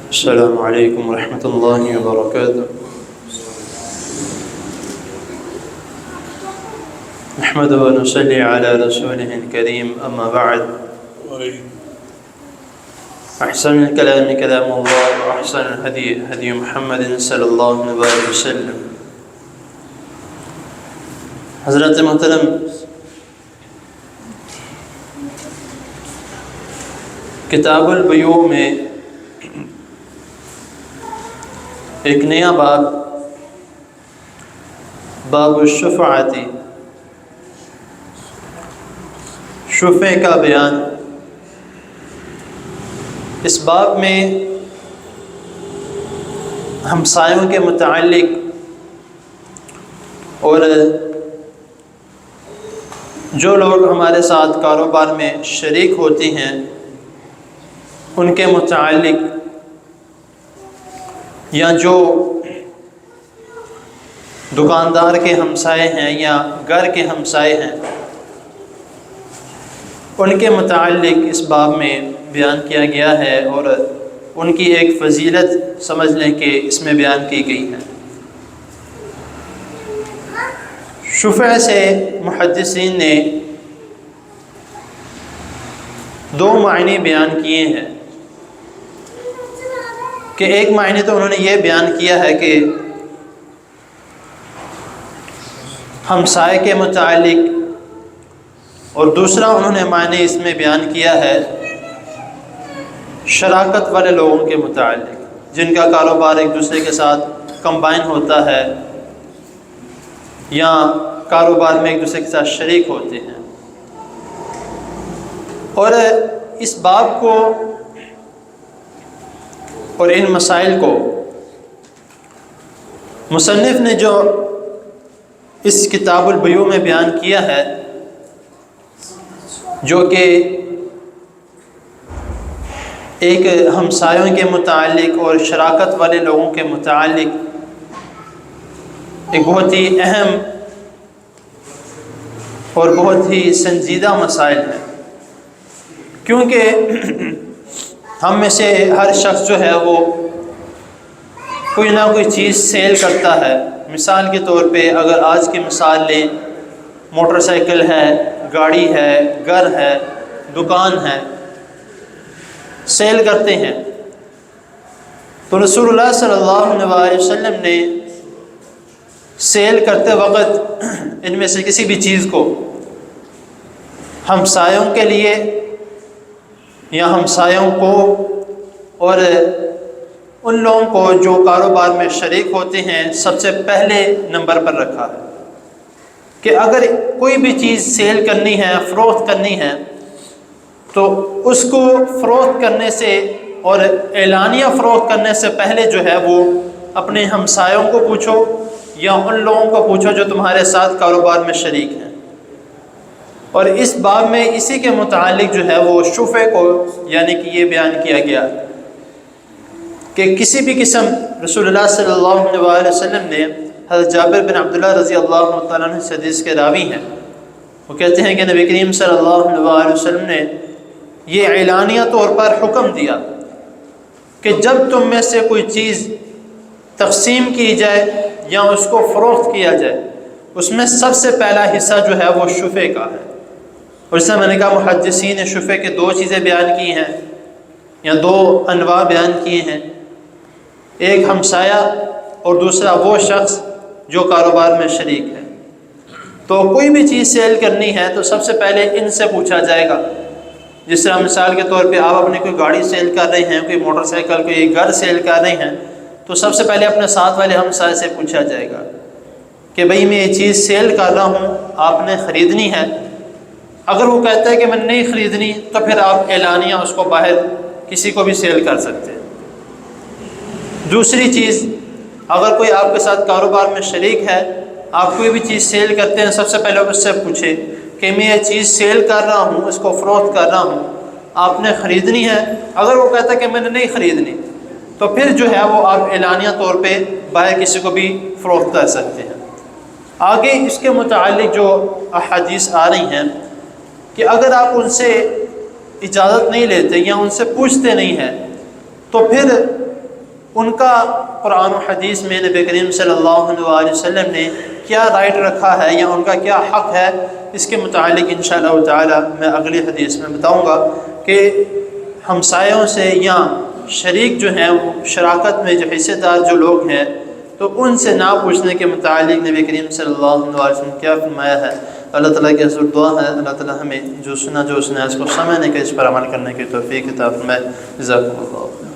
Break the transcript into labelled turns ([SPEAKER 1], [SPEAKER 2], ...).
[SPEAKER 1] السلام علیکم ورحمۃ اللہ وبرکاتہ۔ نحمد و نصلی علی رسولہ الکریم، اما بعد، احسن الکلام کلام اللہ واحسن الہدی ہدی محمد صلی اللہ علیہ وسلم۔ حضرت محترم، کتاب البیوع میں ایک نیا باب الشفعۃ، شفع کا بیان۔ اس باب میں ہمسایوں کے متعلق اور جو لوگ ہمارے ساتھ کاروبار میں شریک ہوتے ہیں ان کے متعلق، یا جو دکاندار کے ہمسائے ہیں یا گھر کے ہمسائے ہیں ان کے متعلق اس باب میں بیان کیا گیا ہے، اور ان کی ایک فضیلت سمجھ لیں کہ اس میں بیان کی گئی ہے۔ شفع سے محدثین نے دو معنی بیان کیے ہیں، کہ ایک معنی تو انہوں نے یہ بیان کیا ہے کہ ہمسائے کے متعلق، اور دوسرا انہوں نے معنی اس میں بیان کیا ہے شراکت والے لوگوں کے متعلق، جن کا کاروبار ایک دوسرے کے ساتھ کمبائن ہوتا ہے یا کاروبار میں ایک دوسرے کے ساتھ شریک ہوتے ہیں۔ اور اس باب کو اور ان مسائل کو مصنف نے جو اس کتاب البیوع میں بیان کیا ہے، جو کہ ایک ہمسایوں کے متعلق اور شراکت والے لوگوں کے متعلق ایک بہت ہی اہم اور بہت ہی سنجیدہ مسائل ہیں، کیونکہ ہم میں سے ہر شخص جو ہے وہ کوئی نہ کوئی چیز سیل کرتا ہے۔ مثال کے طور پہ اگر آج کی مثال لیں، موٹر سائیکل ہے، گاڑی ہے، گھر ہے، دکان ہے، سیل کرتے ہیں۔ تو رسول اللہ صلی اللہ علیہ وسلم نے سیل کرتے وقت ان میں سے کسی بھی چیز کو ہمسایوں کے لیے یا ہمسایوں کو اور ان لوگوں کو جو کاروبار میں شریک ہوتے ہیں سب سے پہلے نمبر پر رکھا ہے، کہ اگر کوئی بھی چیز سیل کرنی ہے، فروخت کرنی ہے، تو اس کو فروخت کرنے سے اور اعلانیہ فروخت کرنے سے پہلے جو ہے وہ اپنے ہمسایوں کو پوچھو یا ان لوگوں کو پوچھو جو تمہارے ساتھ کاروبار میں شریک ہیں۔ اور اس باب میں اسی کے متعلق جو ہے وہ شفع کو یعنی کہ یہ بیان کیا گیا کہ کسی بھی قسم، رسول اللہ صلی اللہ علیہ وسلم نے حضرت جابر بن عبداللہ رضی اللہ تعالیٰ عنہ حدیث کے راوی ہیں، وہ کہتے ہیں کہ نبی کریم صلی اللہ علیہ وسلم نے یہ اعلانیہ طور پر حکم دیا کہ جب تم میں سے کوئی چیز تقسیم کی جائے یا اس کو فروخت کیا جائے، اس میں سب سے پہلا حصہ جو ہے وہ شفع کا ہے۔ اور اس میں نے کہا محدثین نے شفع کے دو چیزیں بیان کی ہیں یا دو انواع بیان کیے ہیں، ایک ہمسایہ اور دوسرا وہ شخص جو کاروبار میں شریک ہے۔ تو کوئی بھی چیز سیل کرنی ہے تو سب سے پہلے ان سے پوچھا جائے گا۔ جس طرح مثال کے طور پہ آپ اپنے کوئی گاڑی سیل کر رہے ہیں، کوئی موٹر سائیکل، کوئی گھر سیل کر رہے ہیں، تو سب سے پہلے اپنے ساتھ والے ہمسائے سے پوچھا جائے گا کہ بھئی میں یہ چیز سیل کر رہا ہوں، آپ نے خریدنی ہے؟ اگر وہ کہتا ہے کہ میں نہیں خریدنی، تو پھر آپ اعلانیہ اس کو باہر کسی کو بھی سیل کر سکتے ہیں۔ دوسری چیز، اگر کوئی آپ کے ساتھ کاروبار میں شریک ہے، آپ کوئی بھی چیز سیل کرتے ہیں، سب سے پہلے اس سے پوچھے کہ میں یہ چیز سیل کر رہا ہوں، اس کو فروخت کر رہا ہوں، آپ نے خریدنی ہے؟ اگر وہ کہتا ہے کہ میں نے نہیں خریدنی، تو پھر جو ہے وہ آپ اعلانیہ طور پہ باہر کسی کو بھی فروخت کر سکتے ہیں۔ آگے اس کے متعلق جو احادیث آ رہی ہیں کہ اگر آپ ان سے اجازت نہیں لیتے یا ان سے پوچھتے نہیں ہیں تو پھر ان کا قرآن و حدیث میں نبی کریم صلی اللہ علیہ وسلم نے کیا رائٹ رکھا ہے یا ان کا کیا حق ہے، اس کے متعلق انشاءاللہ تعالی میں اگلی حدیث میں بتاؤں گا کہ ہمسایوں سے یا شریک جو ہیں شراکت میں جو حصے دار جو لوگ ہیں تو ان سے نہ پوچھنے کے متعلق نبی کریم صلی اللہ علیہ وسلم کیا فرمایا ہے۔ اللہ تعالیٰ کی حضور دعا ہے اللہ تعالیٰ ہمیں جو سنا اس کو سمجھنے کے اس پر عمل کرنے کی توفیق عطا فرمائے۔ جزاکم اللہ۔